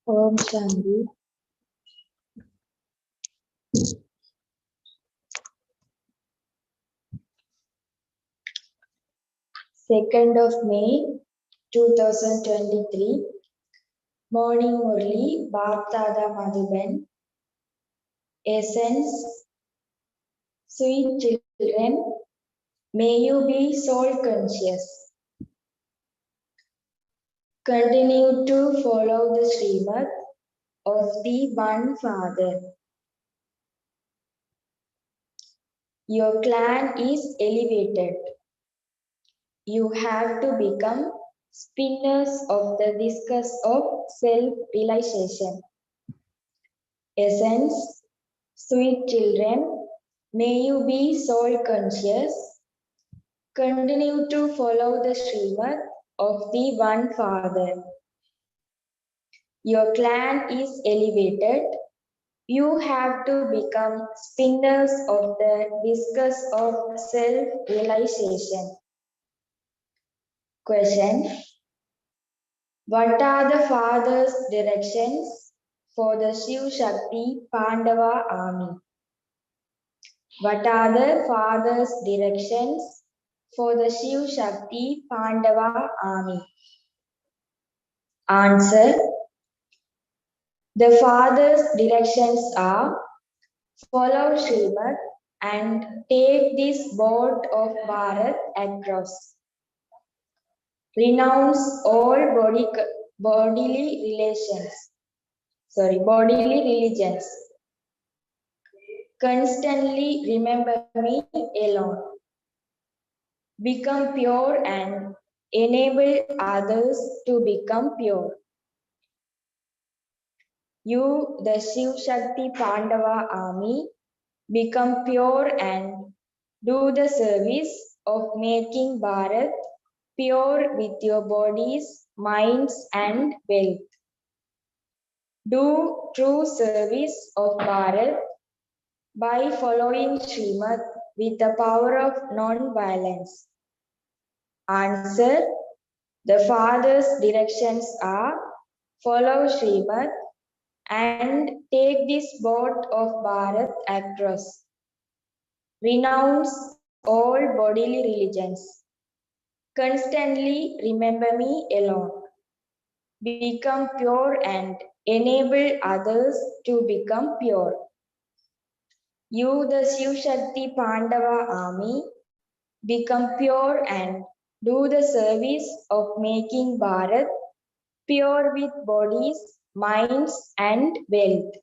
Om Shanti. Second of May 2023. Morning Murli, Bhaktada Madhuban. Essence, sweet children, may you be soul conscious. Continue to follow the Srimad of the One Father. Your clan is elevated. You have to become spinners of the discus of self-realization. Essence, sweet children, may you be soul conscious. Continue to follow the Srimad of the One Father. Your clan is elevated. You have to become spinners of the discus of self-realization. Question. What are the Father's directions for the Shiv Shakti Pandava army? What are the Father's directions for the Shiv Shakti Pandava army? Answer. The Father's directions are: follow Srimad and take this boat of Bharat across. Renounce all bodily religions. Constantly remember me alone. Become pure and enable others to become pure. You, the Shiv Shakti Pandava army, become pure and do the service of making Bharat pure with your bodies, minds, and wealth. Do true service of Bharat by following Srimad with the power of non-violence. Answer. The Father's directions are: follow Srimad and take this boat of Bharat across. Renounce all bodily religions. Constantly remember me alone. Become pure and enable others to become pure. You, the Shiv Shakti Pandava army, become pure and do the service of making Bharat pure with bodies, minds, and wealth.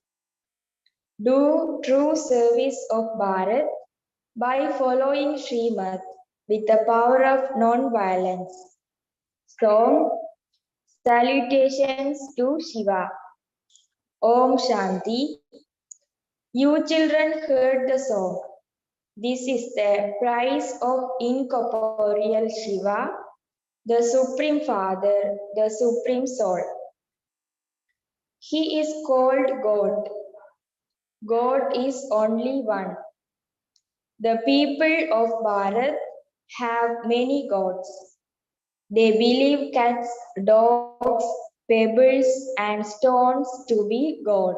Do true service of Bharat by following Srimad with the power of non-violence. Song. Salutations to Shiva. Om Shanti. You children heard the song. This is the price of incorporeal Shiva, the Supreme Father, the Supreme Soul. He is called God. God is only one. The people of Bharat have many gods. They believe cats, dogs, pebbles, and stones to be God.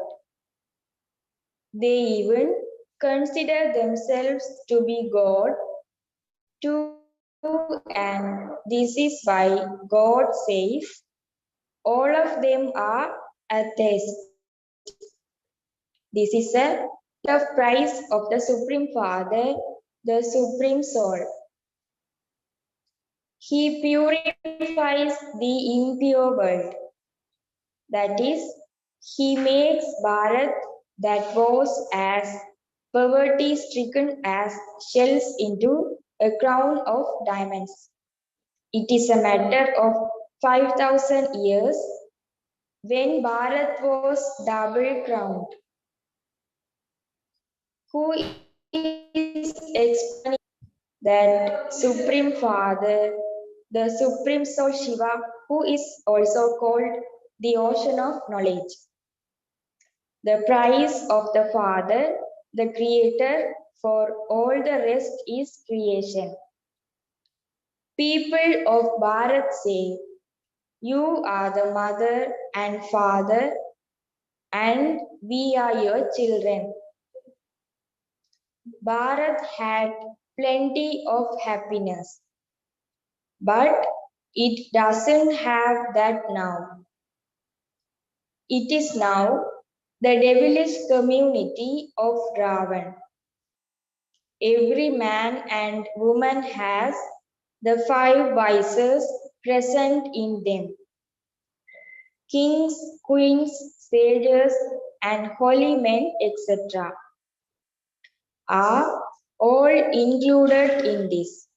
They even consider themselves to be God too, and this is why God says all of them are atheists. This is a price of the Supreme Father, the Supreme Soul. He purifies the impure world. That is, he makes Bharat that was as poverty-stricken as shells into a crown of diamonds. It is a matter of 5,000 years when Bharat was double crowned. Who is explaining that Supreme Father, the Supreme Soul Shiva, who is also called the ocean of knowledge. The price of the Father, the Creator, for all the rest is creation. People of Bharat say, you are the mother and father, and we are your children. Bharat had plenty of happiness, but it doesn't have that now. It is now the devilish community of Ravan. Every man and woman has the five vices present in them. Kings, queens, sages, and holy men, etc., are all included in this.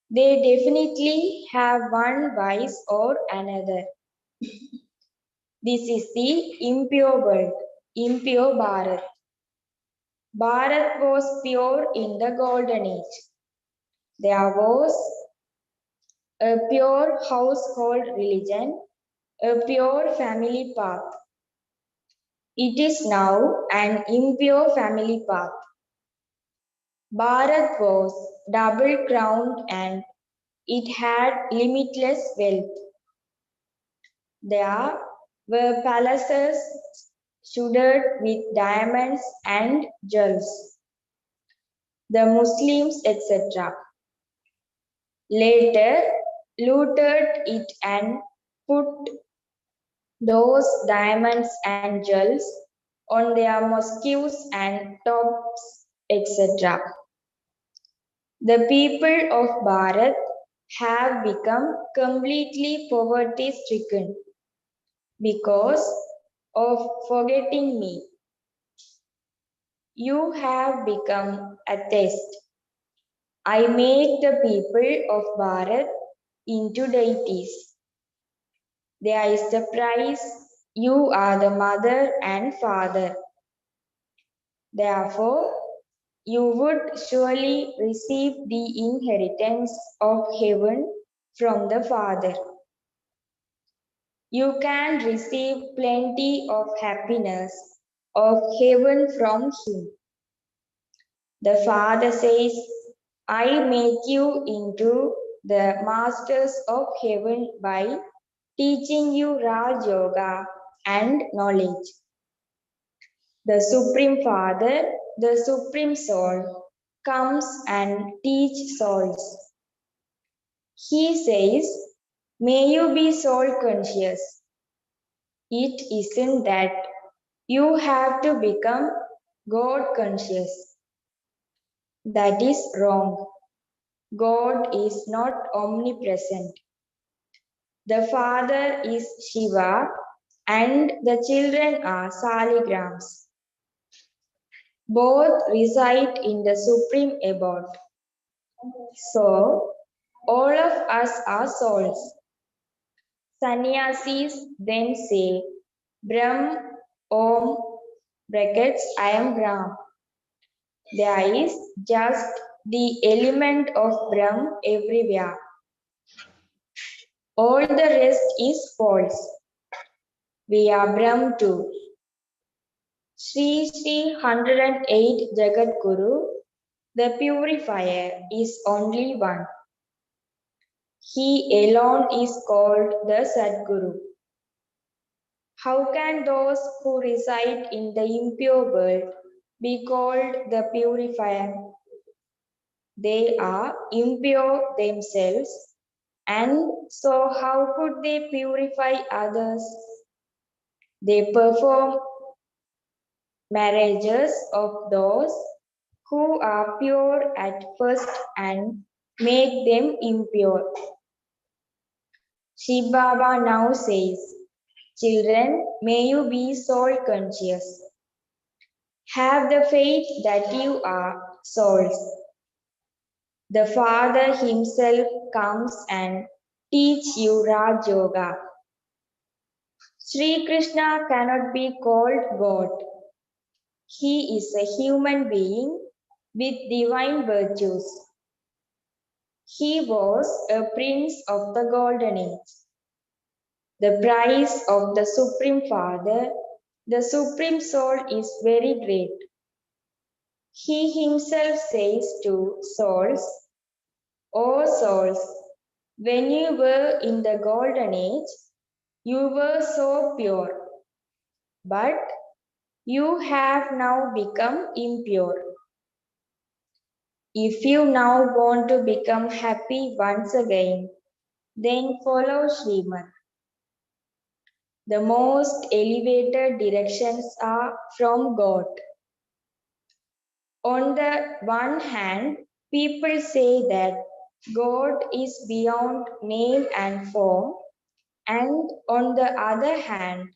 They definitely have one vice or another. This is the impure world, impure Bharat. Bharat was pure in the golden age. There was a pure household religion, a pure family path. It is now an impure family path. Bharat was double crowned and it had limitless wealth. There were palaces studded with diamonds and jewels. The Muslims, etc., later looted it and put those diamonds and jewels on their mosques and tops, etc. The people of Bharat have become completely poverty stricken because of forgetting me. You have become atheist. I make the people of Bharat into deities. There is the price. You are the mother and father. Therefore, you would surely receive the inheritance of heaven from the Father. You can receive plenty of happiness of heaven from Him. The Father says, I make you into the masters of heaven by teaching you Raj Yoga and knowledge. The Supreme Father, the Supreme Soul, comes and teach souls. He says, may you be soul conscious. It isn't that you have to become God conscious. That is wrong. God is not omnipresent. The Father is Shiva and the children are Saligrams. Both reside in the Supreme Abode. So, all of us are souls. Sannyasis then say, Brahm, Om, brackets, I am Brahm. There is just the element of Brahm everywhere. All the rest is false. We are Brahm too. Sri 108 Jagat Guru, the purifier, is only one. He alone is called the Sadguru. How can those who reside in the impure world be called the purifier? They are impure themselves, and so how could they purify others? They perform marriages of those who are pure at first and make them impure. Shiv Baba now says, children, may you be soul conscious. Have the faith that you are souls. The Father Himself comes and teach you Raj Yoga. Sri Krishna cannot be called God. He is a human being with divine virtues. He was a prince of the golden age. The price of the Supreme Father, the Supreme Soul, is very great. He himself says to souls, O souls, when you were in the golden age, you were so pure, but you have now become impure. If you now want to become happy once again, then follow Srimad. The most elevated directions are from God. On the one hand, people say that God is beyond name and form, and on the other hand,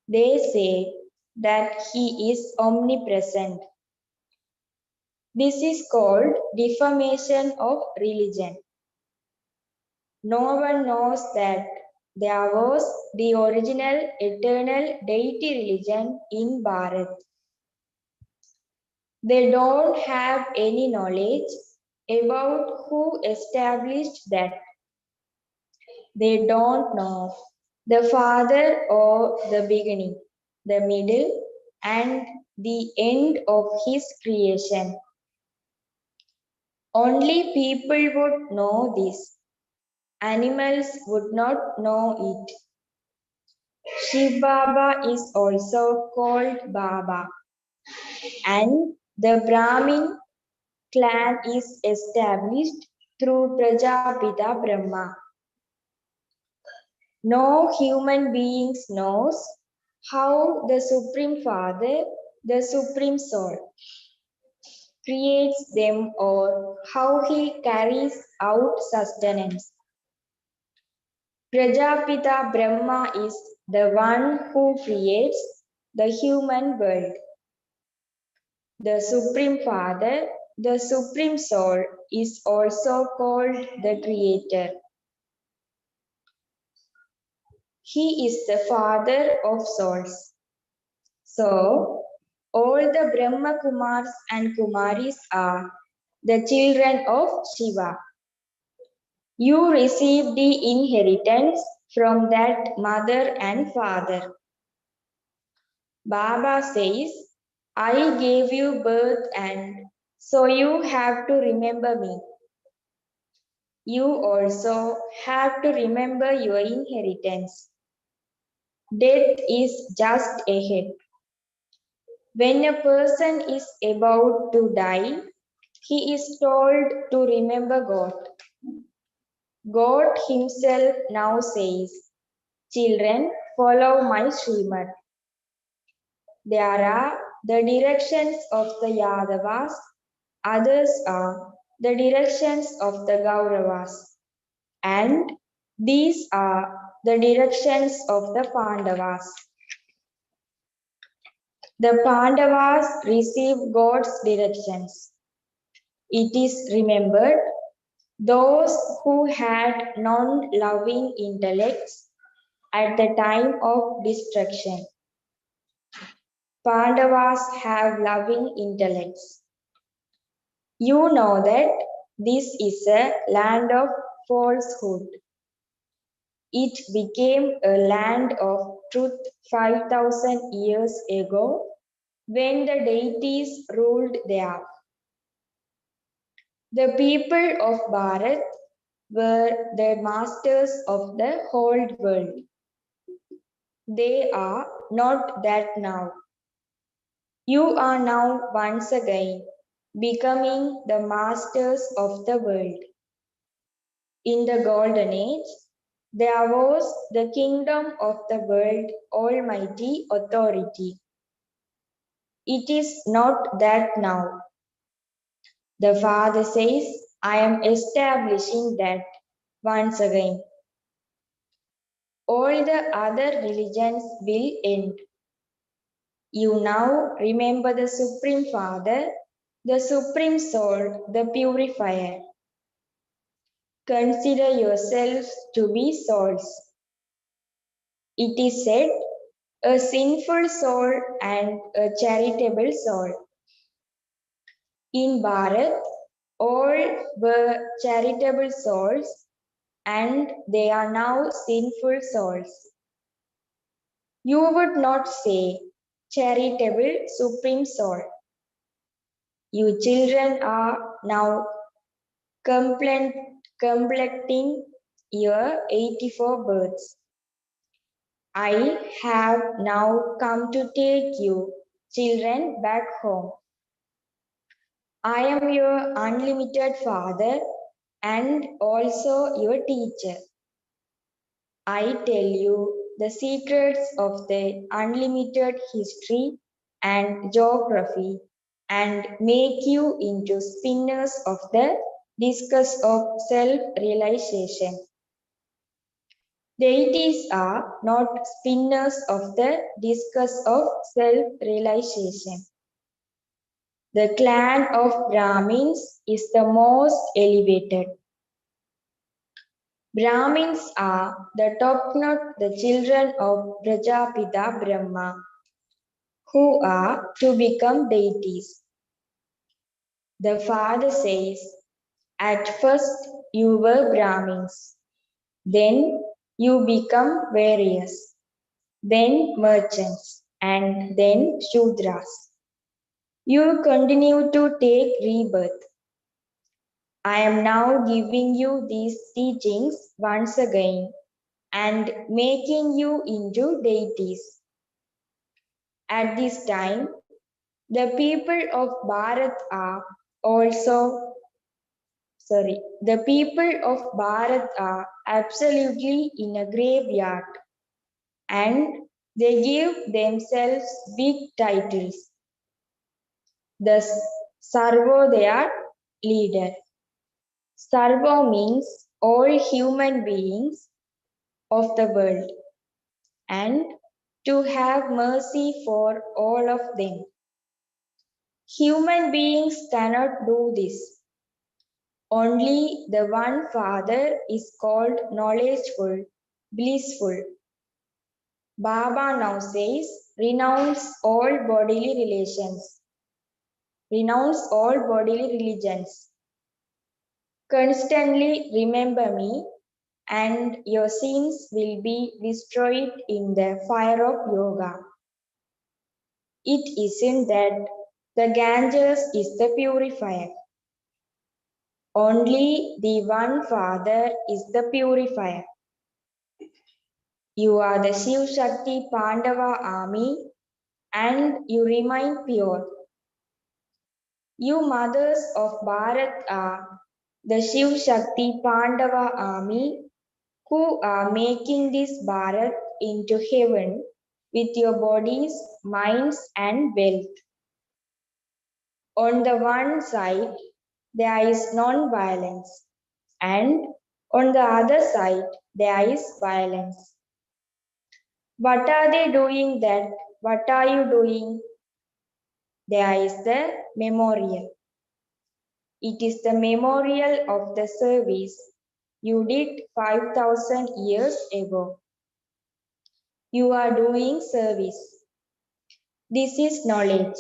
they say that He is omnipresent. This is called deformation of religion. No one knows that there was the original eternal deity religion in Bharat. They don't have any knowledge about who established that. They don't know the father or the beginning, the middle, and the end of his creation. Only people would know this. Animals would not know it. Shiv Baba is also called Baba, and the Brahmin clan is established through Prajapita Brahma. No human beings knows how the Supreme Father, the Supreme Soul, creates them or how he carries out sustenance. Prajapita Brahma is the one who creates the human world. The Supreme Father, the Supreme Soul, is also called the Creator. He is the Father of souls. So, all the Brahma Kumars and Kumaris are the children of Shiva. You receive the inheritance from that mother and father. Baba says, I gave you birth and so you have to remember me. You also have to remember your inheritance. Death is just ahead. When a person is about to die, he is told to remember God. God himself now says, children, follow my Srimad. There are the directions of the Yadavas, others are the directions of the Gauravas, and these are the directions of the Pandavas. The Pandavas received God's directions. It is remembered those who had non-loving intellects at the time of destruction. Pandavas have loving intellects. You know that this is a land of falsehood. It became a land of truth 5,000 years ago when the deities ruled there. The people of Bharat were the masters of the whole world. They are not that now. You are now once again becoming the masters of the world. In the golden age, there was the kingdom of the world almighty authority. It is not that now. The Father says, I am establishing that once again. All the other religions will end. You now remember the Supreme Father, the Supreme Soul, the Purifier. Consider yourselves to be souls. It is said, a sinful soul and a charitable soul. In Bharat, all were charitable souls and they are now sinful souls. You would not say charitable supreme soul. You children are now completing your 84 births. I have now come to take you children back home. I am your unlimited father and also your teacher. I tell you the secrets of the unlimited history and geography and make you into spinners of the discus of self-realization. Deities are not spinners of the discus of self-realization. The clan of Brahmins is the most elevated. Brahmins are the top-notch, the children of Prajapita Brahma, who are to become deities. The father says, at first you were Brahmins, then you become various, then merchants, and then Shudras. You continue to take rebirth. I am now giving you these teachings once again and making you into deities. At this time, the people of Bharat are also, the people of Bharat are absolutely in a graveyard and they give themselves big titles. The Sarvodaya leader. Sarva means all human beings of the world and to have mercy for all of them. Human beings cannot do this. Only the one Father is called knowledgeful, blissful. Baba now says, renounce all bodily relations. Renounce all bodily religions. Constantly remember me and your sins will be destroyed in the fire of yoga. It isn't that the Ganges is the purifier. Only the one Father is the purifier. You are the Shiv Shakti Pandava army and you remain pure. You mothers of Bharat are the Shiv Shakti Pandava army who are making this Bharat into heaven with your bodies, minds and wealth. On the one side, there is non-violence and on the other side, there is violence. What are they doing that? What are you doing? There is the memorial. It is the memorial of the service you did 5,000 years ago. You are doing service. This is knowledge.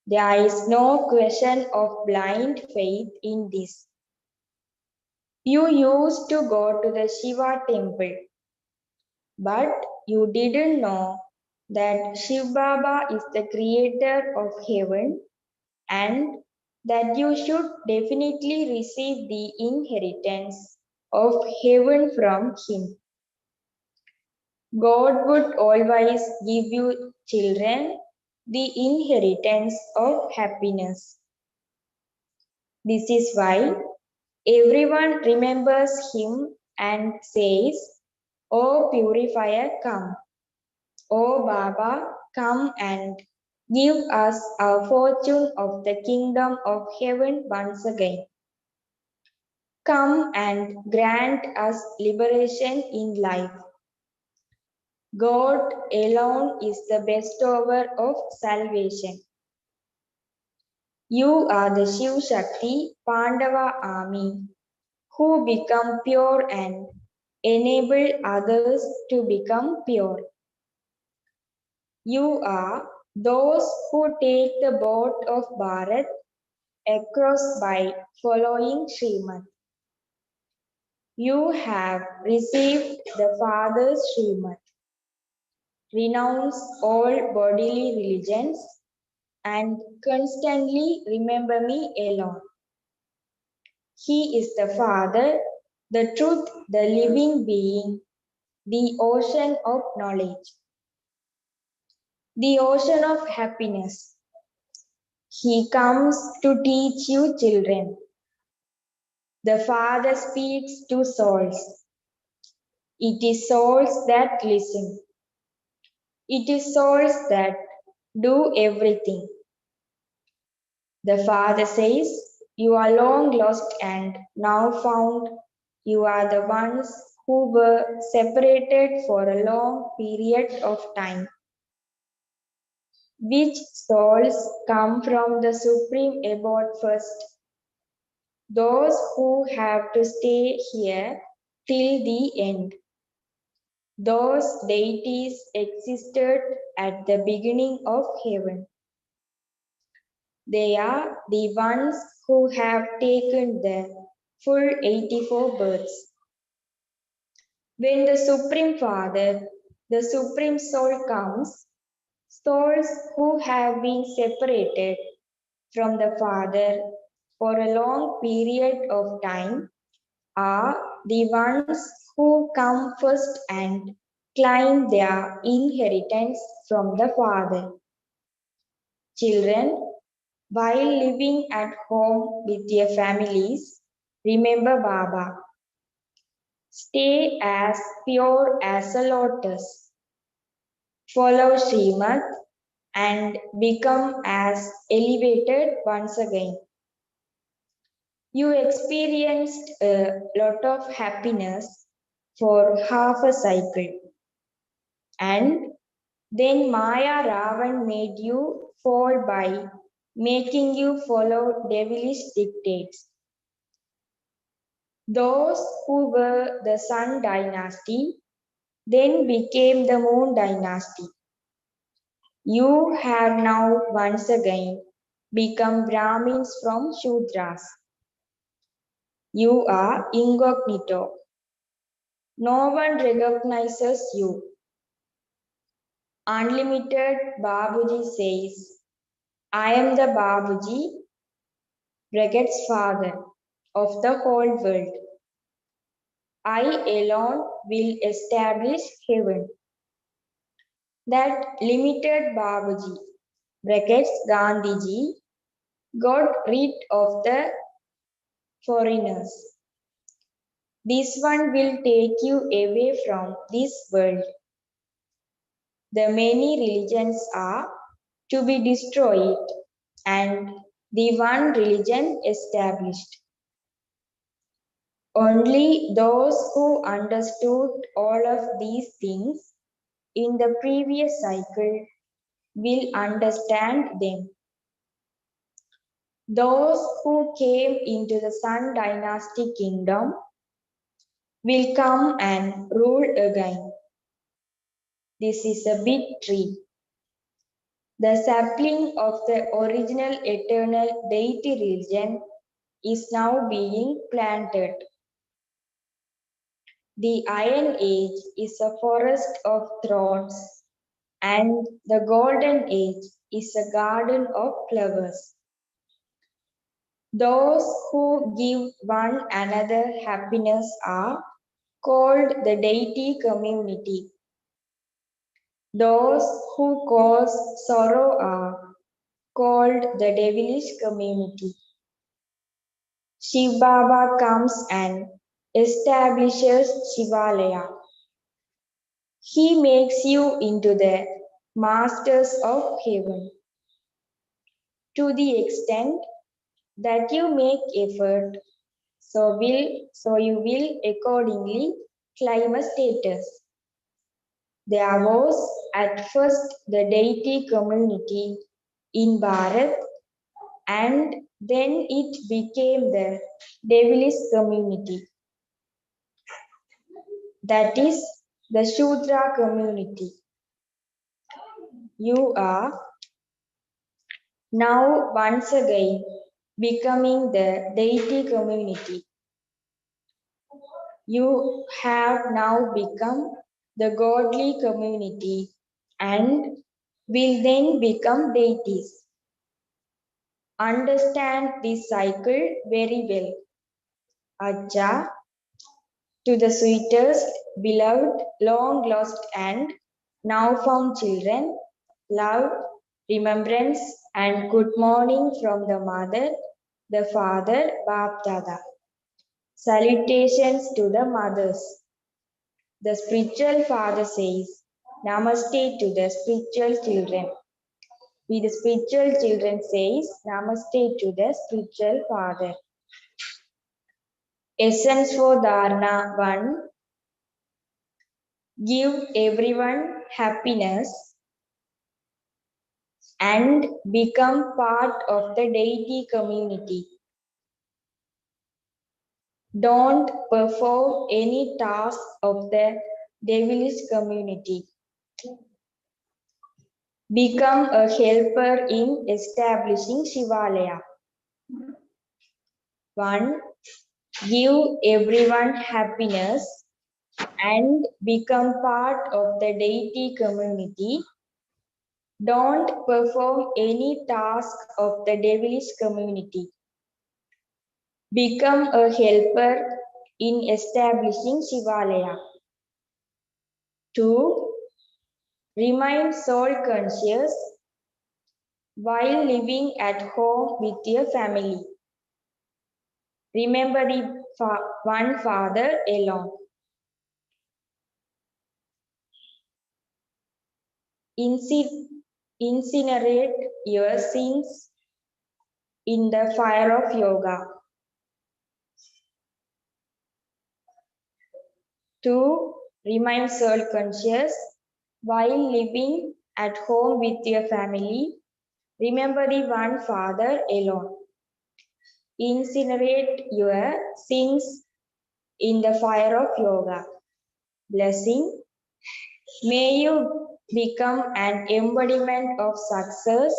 There is no question of blind faith in this. You used to go to the Shiva temple, but you didn't know that Shiv Baba is the creator of heaven and that you should definitely receive the inheritance of heaven from him. God would always give you children the inheritance of happiness. This is why everyone remembers him and says, O purifier, come. O Baba, come and give us our fortune of the kingdom of heaven once again. Come and grant us liberation in life. God alone is the bestower of salvation. You are the Shiv Shakti Pandava army who become pure and enable others to become pure. You are those who take the boat of Bharat across by following Srimad. You have received the Father's Srimad. Renounce all bodily religions and constantly remember me alone. He is the Father, the truth, the living being, the ocean of knowledge, the ocean of happiness. He comes to teach you children. The Father speaks to souls. It is souls that listen. It is souls that do everything. The Father says, "You are long lost and now found. You are the ones who were separated for a long period of time." Which souls come from the supreme abode first? Those who have to stay here till the end. Those deities existed at the beginning of heaven. They are the ones who have taken the full 84 births. When the Supreme Father, the Supreme Soul comes, souls who have been separated from the Father for a long period of time are the ones who come first and claim their inheritance from the Father. Children, while living at home with your families, remember Baba. Stay as pure as a lotus. Follow Srimad and become as elevated once again. You experienced a lot of happiness for half a cycle, and then Maya Ravan made you fall by making you follow devilish dictates. Those who were the Sun dynasty then became the Moon dynasty. You have now once again become Brahmins from Shudras. You are incognito. No one recognizes you. Unlimited Babuji says, "I am the Babuji, brackets father, of the whole world. I alone will establish heaven." That limited Babuji, brackets Gandhiji, got rid of the foreigners. This one will take you away from this world. The many religions are to be destroyed and the one religion established. Only those who understood all of these things in the previous cycle will understand them. Those who came into the Sun dynasty kingdom will come and rule again. This is a big tree. The sapling of the original eternal deity religion is now being planted. The Iron Age is a forest of thorns, and the Golden Age is a garden of flowers. Those who give one another happiness are called the deity community. Those who cause sorrow are called the devilish community. Shiv Baba comes and establishes Shivalaya. He makes you into the masters of heaven. To the extent that you make effort, so you will accordingly climb a status. There was at first the deity community in Bharat, and then it became the devilish community. That is the Shudra community. You are now once again becoming the deity community. You have now become the godly community and will then become deities. understand this cycle very well. Ajja, to the sweetest, beloved, long lost and now found children, love, remembrance, and good morning from the mother, the father, Bap Dada. Salutations to the mothers. The spiritual father says, Namaste to the spiritual children. We the spiritual children says, Namaste to the spiritual father. Essence for Dharana 1. Give everyone happiness and become part of the deity community. Don't perform any task of the devilish community. Become a helper in establishing Shivalaya. 1. Give everyone happiness and become part of the deity community. Don't perform any task of the devilish community. Become a helper in establishing Shivalaya. 2. Remain soul conscious while living at home with your family. Remember the one Father alone. Incinerate your sins in the fire of yoga. 2. Remain soul conscious while living at home with your family. Remember the one Father alone. Incinerate your sins in the fire of yoga. Blessing. May you become an embodiment of success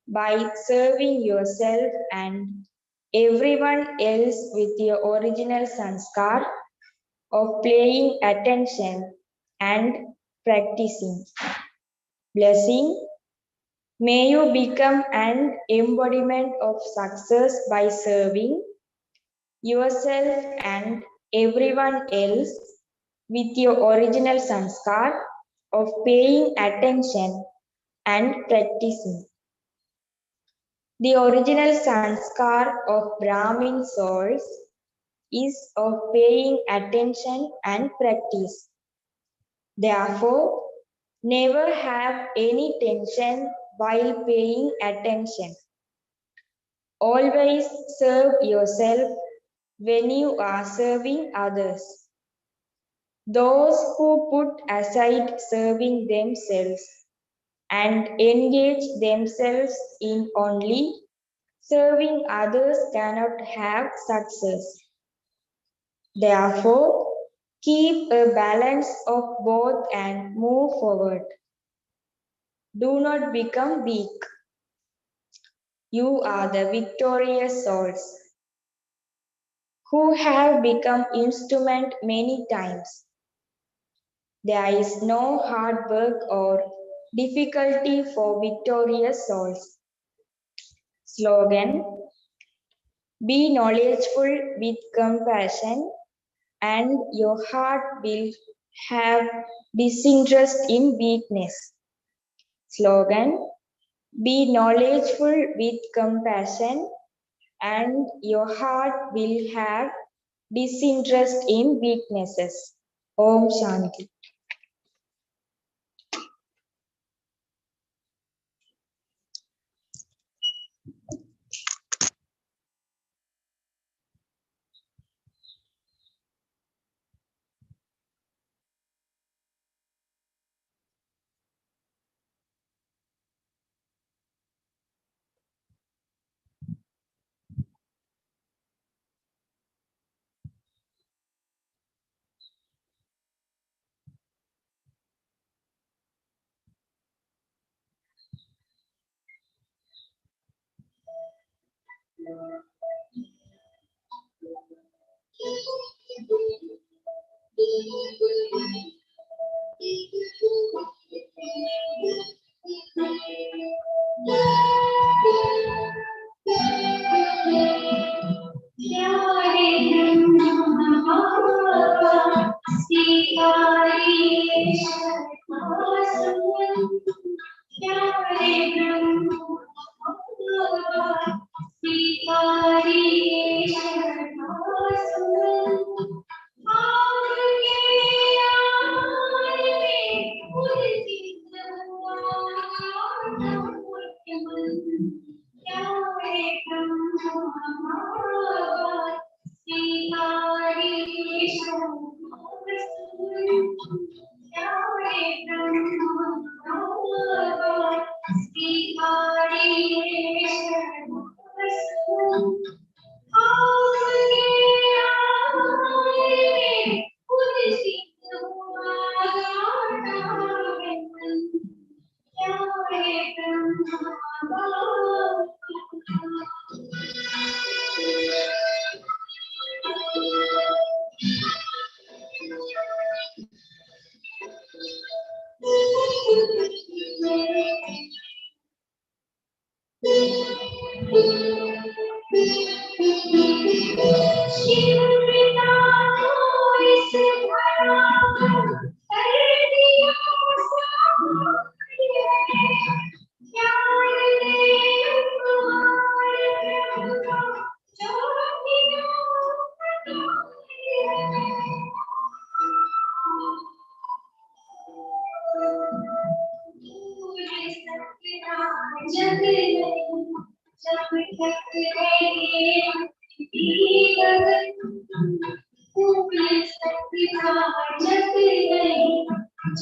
by serving yourself and everyone else with your original sanskar of paying attention and practicing. Blessing. May you become an embodiment of success by serving yourself and everyone else with your original sanskar of paying attention and practicing. The original sanskar of Brahmin souls is of paying attention and practice. Therefore, never have any tension while paying attention. Always serve yourself when you are serving others. Those who put aside serving themselves and engage themselves in only serving others cannot have success. Therefore, keep a balance of both and move forward. Do not become weak. You are the victorious souls who have become instrument many times. There is no hard work or difficulty for victorious souls. Slogan: Be knowledgeful with compassion, and your heart will have disinterest in weakness. Slogan: Be knowledgeful with compassion, and your heart will have disinterest in weaknesses. Om Shanti.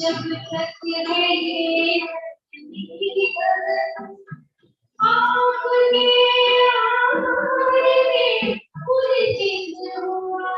जब तक रहे आपने आने उलझी हुआ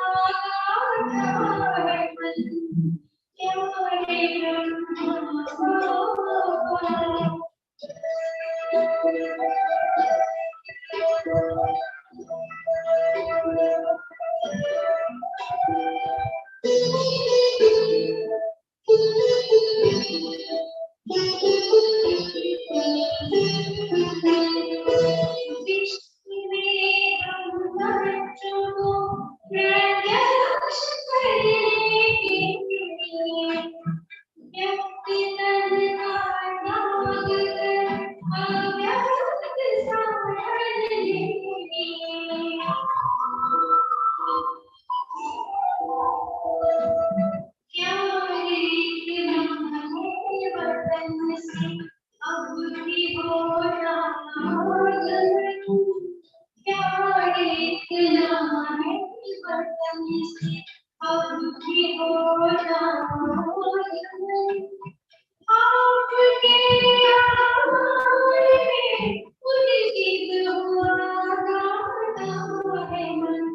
है मन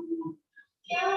क्या